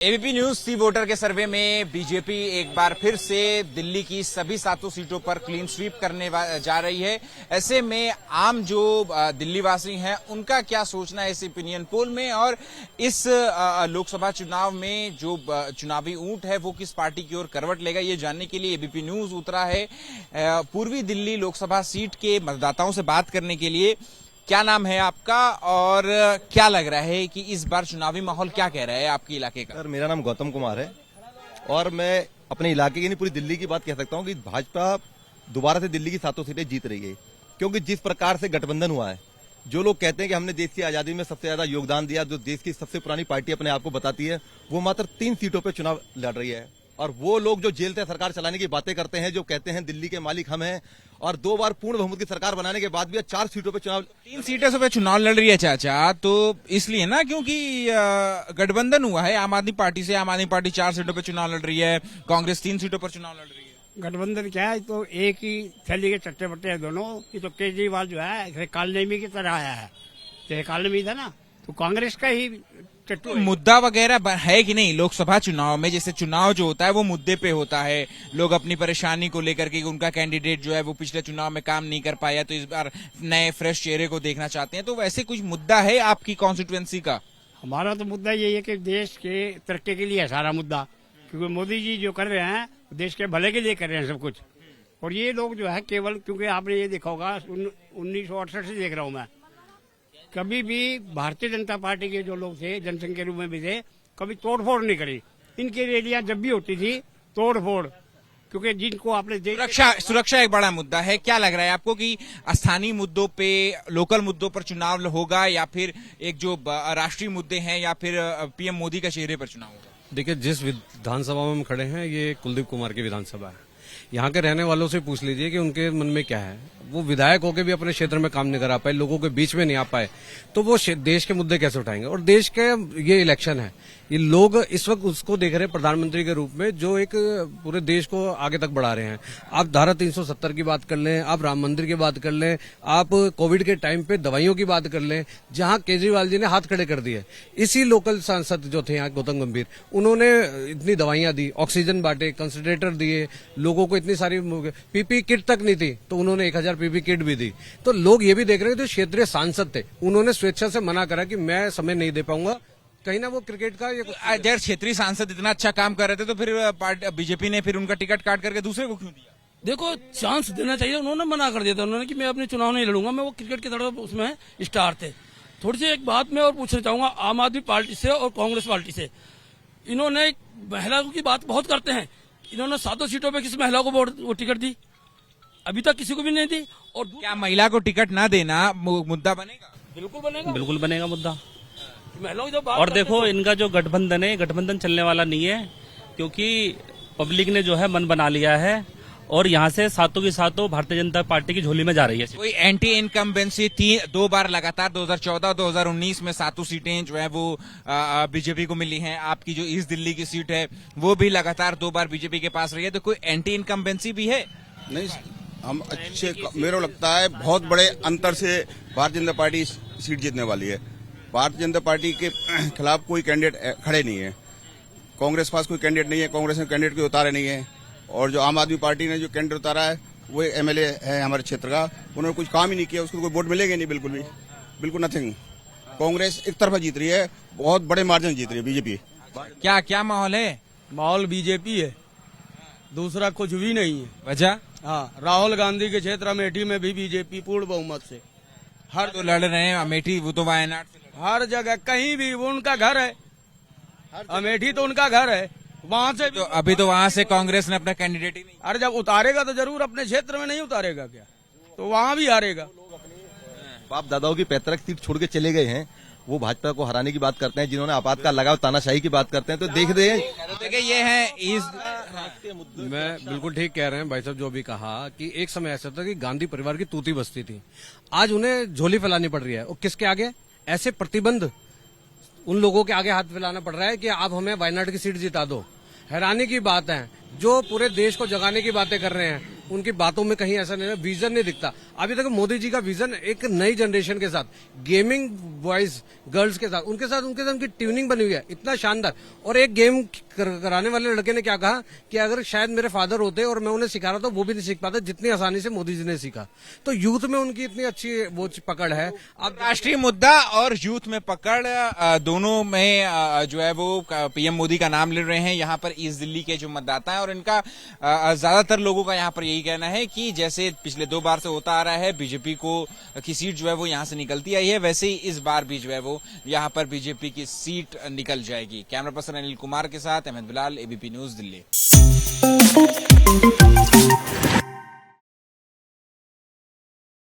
ABP news सी voter के सर्वे में BJP एक बार फिर से दिल्ली की सभी 7 सीटों पर क्लीन स्वीप करने जा रही है। ऐसे में आम जो दिल्ली वासी हैं उनका क्या सोचना है इस ओपिनियन पोल में, और इस लोकसभा चुनाव में जो चुनावी ऊंट है वो किस पार्टी की ओर करवट लेगा, ये जानने के लिए एबीपी न्यूज उतरा है पूर्वी दिल्ली लोकसभा सीट के मतदाताओं से बात करने के लिए। क्या नाम है आपका और क्या लग रहा है कि इस बार चुनावी माहौल क्या कह रहा है आपके इलाके का? सर, मेरा नाम गौतम कुमार है और मैं अपने इलाके की नहीं पूरी दिल्ली की बात कह सकता हूं कि भाजपा दोबारा से दिल्ली की 7 सीटें जीत रही है, क्योंकि जिस प्रकार से गठबंधन हुआ है, जो लोग कहते हैं कि हमने देश की आजादी में सबसे ज्यादा योगदान दिया, जो देश की सबसे पुरानी पार्टी अपने आप को बताती है, वो मात्र 3 सीटों पर चुनाव लड़ रही है। और वो लोग जो जेल से सरकार चलाने की बातें करते हैं, जो कहते हैं दिल्ली के मालिक हम हैं, और 2 बार पूर्ण बहुमत की सरकार बनाने के बाद भी 4 सीटों पे चुनाव 3 सीटों पे चुनाव लड़ रही है चाचा, तो इसलिए ना क्योंकि गठबंधन हुआ है आम आदमी पार्टी से। आम आदमी पार्टी 4 सीटों पे चुनाव लड़ रही है, कांग्रेस 3 सीटों पर चुनाव लड़ रही है। गठबंधन क्या है, तो एक ही थैली के चट्टे बट्टे हैं दोनों। ये तो केजरीवाल जो है कालनेमी की तरह आया है, तो कालनेमी था ना, तो कांग्रेस का ही तो मुद्दा वगैरह है कि नहीं लोकसभा चुनाव में? जैसे चुनाव जो होता है वो मुद्दे पे होता है, लोग अपनी परेशानी को लेकर के उनका कैंडिडेट जो है वो पिछले चुनाव में काम नहीं कर पाया तो इस बार नए फ्रेश चेहरे को देखना चाहते हैं, तो वैसे कुछ मुद्दा है आपकी कॉन्स्टिट्यूएंसी का? हमारा तो मुद्दा यही है कि देश के तरक्की के लिए है सारा मुद्दा, क्योंकि मोदी जी जो कर रहे हैं देश के भले के लिए कर रहे हैं सब कुछ। और ये लोग जो है केवल, क्योंकि आपने ये देखा होगा 1968 से देख रहा हूँ मैं, कभी भी भारतीय जनता पार्टी के जो लोग थे जनसंघ के रूप में भी थे, कभी तोड़फोड़ नहीं करी। इनकी रैलियां जब भी होती थी तोड़फोड़, क्योंकि जिनको आपने सुरक्षा एक बड़ा मुद्दा है। क्या लग रहा है आपको कि स्थानीय मुद्दों पे, लोकल मुद्दों पर चुनाव होगा, या फिर एक जो राष्ट्रीय मुद्दे हैं, या फिर पीएम मोदी का चेहरे पर चुनाव होगा? देखिए, जिस विधानसभा में हम खड़े हैं ये कुलदीप कुमार की विधानसभा है। यहाँ के रहने वालों से पूछ लीजिए कि उनके मन में क्या है। वो विधायक होकर भी अपने क्षेत्र में काम नहीं करा पाए, लोगों के बीच में नहीं आ पाए, तो वो देश के मुद्दे कैसे उठाएंगे? और देश के ये इलेक्शन है, ये लोग इस वक्त उसको देख रहे हैं प्रधानमंत्री के रूप में, जो एक पूरे देश को आगे तक बढ़ा रहे हैं। आप धारा 370 की बात कर लें, आप राम मंदिर की बात कर लें, आप कोविड के टाइम पे दवाइयों की बात कर लें, जहां केजरीवाल जी ने हाथ खड़े कर दिए। इसी लोकल सांसद जो थे यहाँ गौतम गंभीर, उन्होंने इतनी दवाइयां दी, ऑक्सीजन बांटे, कंसंट्रेटर दिए, लोगों को इतनी सारी पीपी किट तक नहीं थी तो उन्होंने 1000 पीपी किट भी दी। तो लोग ये भी देख रहे हैं, जो क्षेत्रीय सांसद थे उन्होंने स्वेच्छा से मना करा कि मैं समय नहीं दे पाऊंगा। कहीं ना वो क्रिकेट का अगर क्षेत्रीय सांसद इतना अच्छा काम कर रहे थे तो फिर बीजेपी ने फिर उनका टिकट काट करके दूसरे को क्यों दिया? देखो, चांस देना चाहिए। उन्होंने मना कर दिया था, उन्होंने कि मैं अपने चुनाव नहीं लड़ूंगा। मैं वो क्रिकेट की तरफ उसमें स्टार थे। थोड़ी सी एक बात मैं और पूछना चाहूंगा आम आदमी पार्टी से और कांग्रेस पार्टी से। इन्होंने महिलाओं की बात बहुत करते हैं, इन्होंने 7 सीटों पे किसी महिला को वो टिकट दी? अभी तक किसी को भी नहीं दी। और क्या महिला को टिकट ना देना मुद्दा बनेगा? बिल्कुल बनेगा, बिल्कुल बनेगा मुद्दा। महिलाओं की जो बात और देखो, इनका जो गठबंधन है, गठबंधन चलने वाला नहीं है, क्योंकि पब्लिक ने जो है मन बना लिया है और यहाँ से 7 की 7 भारतीय जनता पार्टी की झोली में जा रही है। कोई एंटी इनकम्बेंसी 2 बार लगातार 2014 2019 में 7 सीटें जो है वो बीजेपी को मिली हैं। आपकी जो ईस्ट दिल्ली की सीट है वो भी लगातार 2 बार बीजेपी के पास रही है, तो कोई एंटी इनकम्बेंसी भी है? नहीं, हम अच्छे, मेरे को लगता है बहुत बड़े अंतर से भारतीय जनता पार्टी सीट जीतने वाली है। भारतीय जनता पार्टी के खिलाफ कोई कैंडिडेट खड़े नहीं है, कांग्रेस पास कोई कैंडिडेट नहीं है, कांग्रेस ने कैंडिडेट कोई उतारे नहीं है, और जो आम आदमी पार्टी ने जो कैंडिडेट उतारा है वो एमएलए है हमारे क्षेत्र का, उन्होंने कुछ काम ही नहीं किया, उसको कोई वोट मिलेंगे नहीं, बिल्कुल भी, बिल्कुल नथिंग। कांग्रेस एक तरफा जीत रही है, बहुत बड़े मार्जिन जीत रही है बीजेपी। क्या माहौल है? माहौल बीजेपी है, दूसरा कुछ भी नहीं है। वजह? हाँ, राहुल गांधी के क्षेत्र अमेठी में भी बीजेपी पूर्ण बहुमत से हर तो लड़ रहे हैं। अमेठी वो तो वायनाड से हर जगह कहीं भी वो उनका घर है, अमेठी तो उनका घर है, वहाँ से तो अभी तो वहाँ से कांग्रेस ने अपना कैंडिडेट ही नहीं। अरे जब उतारेगा तो जरूर अपने क्षेत्र में नहीं उतारेगा क्या, तो वहाँ भी हारेगा। बाप दादाओं की पैतृक सीट छोड़ के चले गए हैं, वो भाजपा को हराने की बात करते हैं, जिन्होंने आपातकाल लगाओ तानाशाही की बात करते हैं, तो देख रहे हैं। देखिए, ये है मैं बिल्कुल ठीक कह रहे हैं भाई साहब, जो अभी कहा कि एक समय ऐसा था कि गांधी परिवार की तूती बस्ती थी, आज उन्हें झोली फैलानी पड़ रही है। और किसके आगे? ऐसे प्रतिबंध उन लोगों के आगे हाथ फैलाना पड़ रहा है कि आप हमें वायनाड की सीट जिता दो। हैरानी की बात है, जो पूरे देश को जगाने की बातें कर रहे हैं, उनकी बातों में कहीं ऐसा नहीं है, विजन नहीं दिखता। अभी तक मोदी जी का विजन एक नई जनरेशन के साथ, गेमिंग बॉयज गर्ल्स के साथ, उनके साथ उनकी ट्यूनिंग बनी हुई है, इतना शानदार। और एक गेम कराने वाले लड़के ने क्या कहा कि अगर शायद मेरे फादर होते और मैं उन्हें सिखा रहा था, वो भी नहीं सीख पाता जितनी आसानी से मोदी जी ने सीखा। तो यूथ में उनकी इतनी अच्छी वो पकड़ है। अब राष्ट्रीय मुद्दा और यूथ में पकड़ दोनों में जो है वो पीएम मोदी का नाम ले रहे हैं यहाँ पर ईस्ट दिल्ली के जो मतदाता हैं, और इनका ज्यादातर लोगों का यहाँ पर यही कहना है कि जैसे पिछले 2 बार से होता आ रहा है, बीजेपी को की सीट जो है वो यहाँ से निकलती आई है, वैसे ही इस बार भी जो है वो यहाँ पर बीजेपी की सीट निकल जाएगी। कैमरा पर्सन अनिल कुमार के साथ अहमद बिलाल, एबीपी न्यूज, दिल्ली।